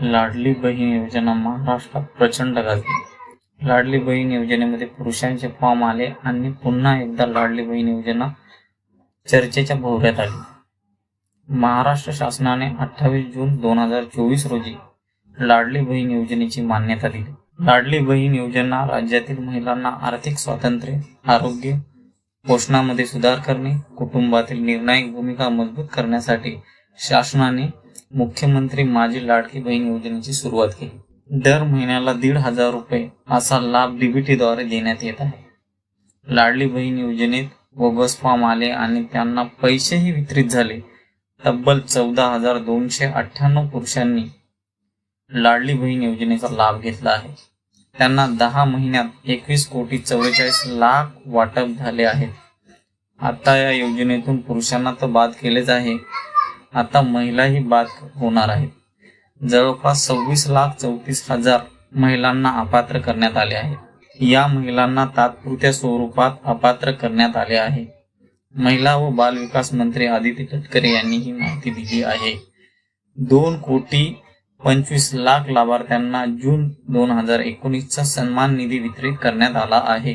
लाडली बहीण योजना महाराष्ट्रात प्रचंड गाजली। लाडली बहीण योजनेमध्ये पुरुषांचे फॉर्म आले आणि पुन्हा एकदा लाडली बहीण योजना चर्चेच्या भोवऱ्यात आली। महाराष्ट्र शासनाने 28 जून 2024 रोजी लाडली बहीण योजनेची मान्यता दिली। लाडली बहीण योजना राज्यातील महिलांना आर्थिक स्वातंत्र्य, आरोग्य, पोषणामध्ये सुधार करणे, कुटुंबातील निर्णायक भूमिका मजबूत करण्यासाठी शासनाने मुख्यमंत्री माझी लाडकी बहीण योजनेची सुरुवात केली। दर महिन्याला 1,500 रुपये असा लाभ DBT द्वारे देण्यात येत आहे। लाडली बहीण योजनेत बोगस फॉर्म आले आणि त्यांना पैसेही वितरित झाले। तब्बल 14,298 पुरुषांनी लाडली बहीण योजनेचा लाभ घेतला आहे। त्यांना 10 महिन्यात 21,44,00,000 वाटप झाले आहेत। आता या योजनेतून पुरुषांना तर बाद केलेच आहे, आता महिलाही बाद होणार आहेत। जवळपास 26,34,000 महिलांना अपात्र करण्यात आले आहे। या महिलांना तात्पुरत्या स्वरूपात अपात्र करण्यात आले आहे। महिला व बाल विकास मंत्री आदिती तटकरे यांनी ही माहिती दिली आहे। 2,25,00,000 लाभार्थ्यांना जून 2019चा सन्मान निधी वितरित करण्यात आला आहे।